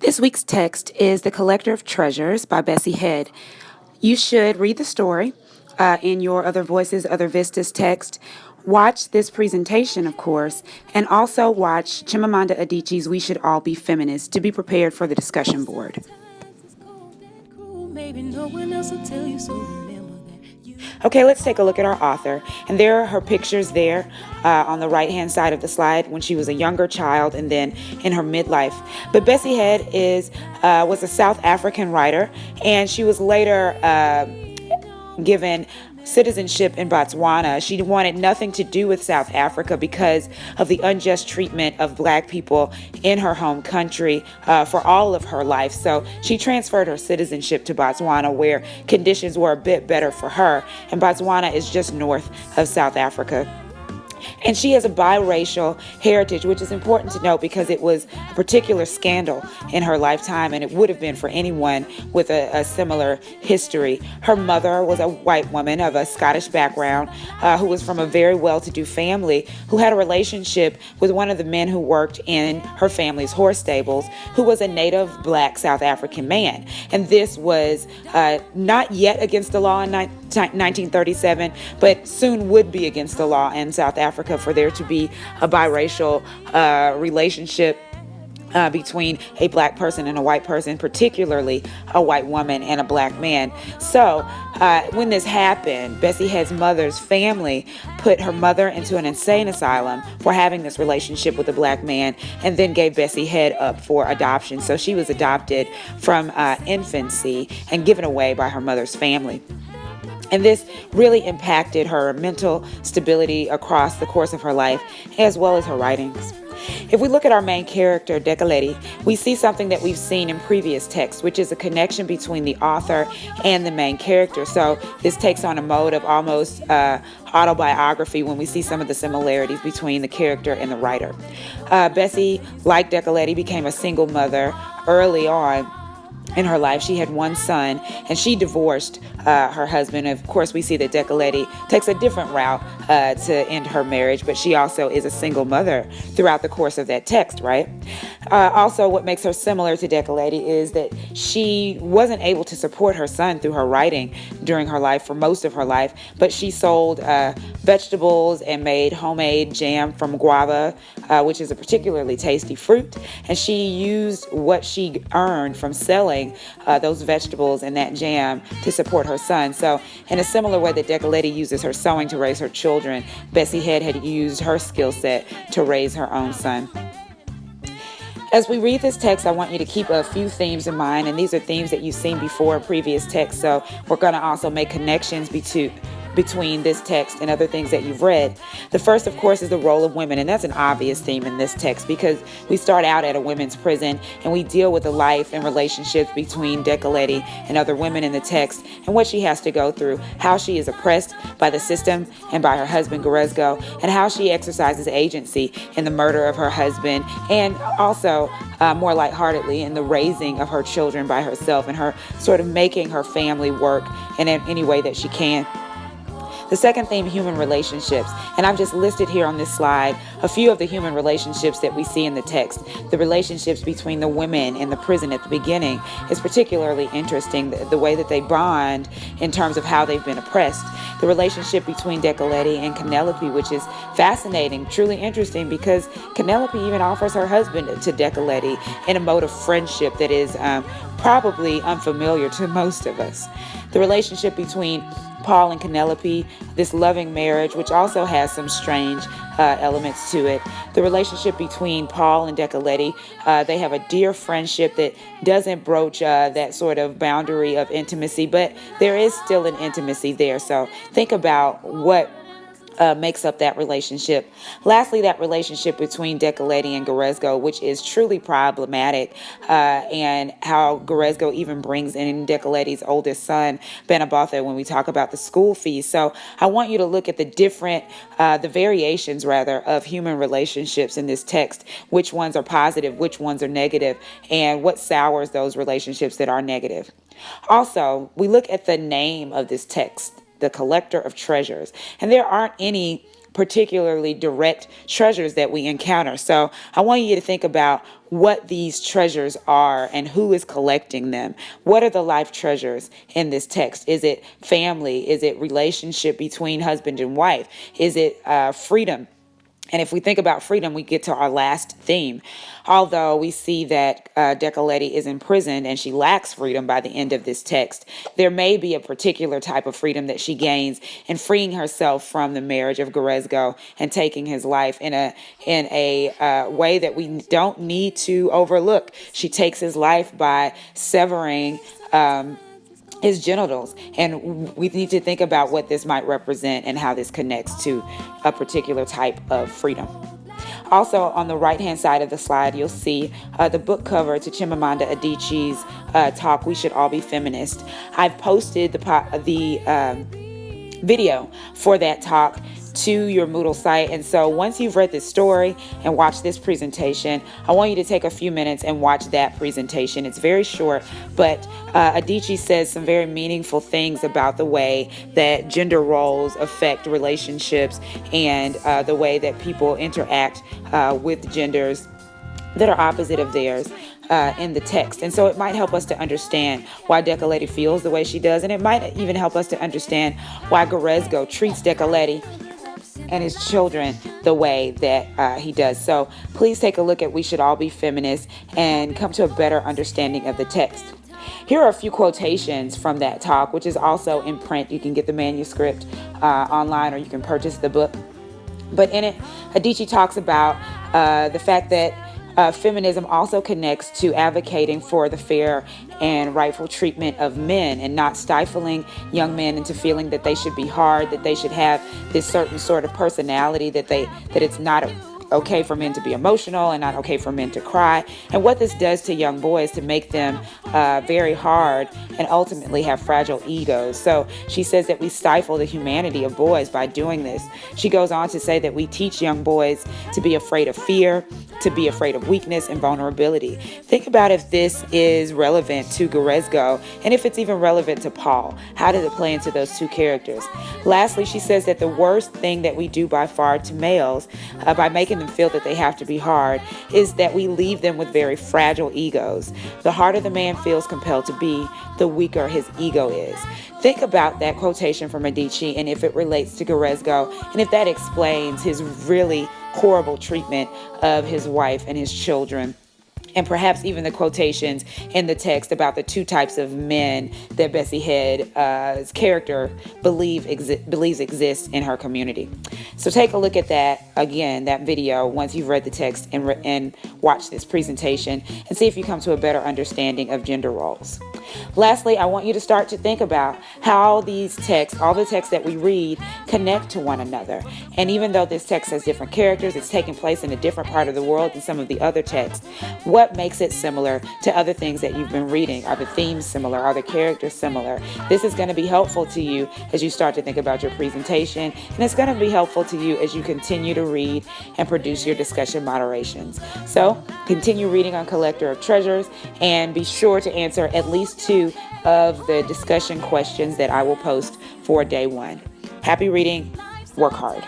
This week's text is The Collector of Treasures by Bessie Head. You should read the story in your Other Voices, Other Vistas text. Watch this presentation, of course, and also watch Chimamanda Adichie's We Should All Be Feminists to be prepared for the discussion board. Okay, let's take a look at our author. And there are her pictures there on the right-hand side of the slide when she was a younger child and then in her midlife. But Bessie Head was a South African writer, and she was later given citizenship in Botswana. She wanted nothing to do with South Africa because of the unjust treatment of Black people in her home country for all of her life. So she transferred her citizenship to Botswana, where conditions were a bit better for her. And Botswana is just north of South Africa. And she has a biracial heritage, which is important to note because it was a particular scandal in her lifetime, and it would have been for anyone with a similar history. Her mother was a white woman of a Scottish background who was from a very well-to-do family who had a relationship with one of the men who worked in her family's horse stables, who was a native Black South African man. And this was not yet against the law in 1937, but soon would be against the law in South Africa for there to be a biracial relationship between a Black person and a white person, particularly a white woman and a Black man. So when this happened, Bessie Head's mother's family put her mother into an insane asylum for having this relationship with a Black man, and then gave Bessie Head up for adoption. So she was adopted from infancy and given away by her mother's family. And this really impacted her mental stability across the course of her life, as well as her writings. If we look at our main character, Dekoleti, we see something that we've seen in previous texts, which is a connection between the author and the main character. So this takes on a mode of almost autobiography when we see some of the similarities between the character and the writer. Bessie, like Dekoleti, became a single mother early on in her life. She had one son, and she divorced her husband. Of course, we see that Dekoleti takes a different route to end her marriage, but she also is a single mother throughout the course of that text, right? Also, what makes her similar to Dekoleti is that she wasn't able to support her son through her writing during her life for most of her life, but she sold vegetables and made homemade jam from guava, which is a particularly tasty fruit, and she used what she earned from selling those vegetables and that jam to support her son. So in a similar way that Dekoleti uses her sewing to raise her children, Bessie Head had used her skill set to raise her own son. As we read this text, I want you to keep a few themes in mind, and these are themes that you've seen before in previous texts, so we're going to also make connections between this text and other things that you've read. The first, of course, is the role of women, and that's an obvious theme in this text because we start out at a women's prison and we deal with the life and relationships between Dekoleti and other women in the text and what she has to go through, how she is oppressed by the system and by her husband Goresgo, and how she exercises agency in the murder of her husband, and also more lightheartedly in the raising of her children by herself and her sort of making her family work in any way that she can. The second theme, human relationships. And I've just listed here on this slide a few of the human relationships that we see in the text. The relationships between the women in the prison at the beginning is particularly interesting, the way that they bond in terms of how they've been oppressed. The relationship between Dekoleti and Penelope, which is fascinating, truly interesting, because Penelope even offers her husband to Dekoleti in a mode of friendship that is probably unfamiliar to most of us. The relationship between Paul and Penelope, this loving marriage, which also has some strange elements to it. The relationship between Paul and Dekoleti, they have a dear friendship that doesn't broach that sort of boundary of intimacy, but there is still an intimacy there. So think about what makes up that relationship. Lastly, that relationship between Dekoleti and Goresgo, which is truly problematic, and how Goresgo even brings in Dekoleti's oldest son, Benabotha, when we talk about the school fees. So I want you to look at the variations rather, of human relationships in this text, which ones are positive, which ones are negative, and what sours those relationships that are negative. Also, we look at the name of this text, The Collector of Treasures, and there aren't any particularly direct treasures that we encounter. So I want you to think about what these treasures are and who is collecting them. What are the life treasures in this text? Is it family? Is it relationship between husband and wife? Is it freedom? And if we think about freedom, we get to our last theme. Although we see that Decollete is imprisoned and she lacks freedom by the end of this text, there may be a particular type of freedom that she gains in freeing herself from the marriage of Grezgo and taking his life in a way that we don't need to overlook. She takes his life by severing his genitals. And we need to think about what this might represent and how this connects to a particular type of freedom. Also, on the right-hand side of the slide, you'll see the book cover to Chimamanda Adichie's talk, We Should All Be Feminist. I've posted the video for that talk to your Moodle site. And so once you've read this story and watched this presentation, I want you to take a few minutes and watch that presentation. It's very short, but Adichie says some very meaningful things about the way that gender roles affect relationships and the way that people interact with genders that are opposite of theirs in the text. And so it might help us to understand why Decollete feels the way she does, and it might even help us to understand why Grezgo treats Decollete and his children the way that he does. So please take a look at We Should All Be Feminists and come to a better understanding of the text. Here are a few quotations from that talk, which is also in print. You can get the manuscript online, or you can purchase the book. But in it, Adichie talks about the fact that feminism also connects to advocating for the fair and rightful treatment of men and not stifling young men into feeling that they should be hard, that they should have this certain sort of personality, that it's not okay for men to be emotional and not okay for men to cry, and what this does to young boys to make them very hard and ultimately have fragile egos. So she says that we stifle the humanity of boys by doing this. She goes on to say that we teach young boys to be afraid of fear, to be afraid of weakness and vulnerability. Think about if this is relevant to Grezgo and if it's even relevant to Paul. How does it play into those two characters? Lastly, she says that the worst thing that we do by far to males by making them feel that they have to be hard is that we leave them with very fragile egos. The harder the man feels compelled to be, the weaker his ego is. Think about that quotation from Adichie and if it relates to Grezgo and if that explains his really horrible treatment of his wife and his children. And perhaps even the quotations in the text about the two types of men that Bessie Head's character believes exist in her community. So take a look at that again, that video, once you've read the text and watch this presentation, and see if you come to a better understanding of gender roles. Lastly, I want you to start to think about how these texts, all the texts that we read, connect to one another. And even though this text has different characters, it's taking place in a different part of the world than some of the other texts. What makes it similar to other things that you've been reading? Are the themes similar? Are the characters similar? This is going to be helpful to you as you start to think about your presentation, and it's going to be helpful to you as you continue to read and produce your discussion moderations. So continue reading on Collector of Treasures and be sure to answer at least 2 of the discussion questions that I will post for day 1. Happy reading. Work hard.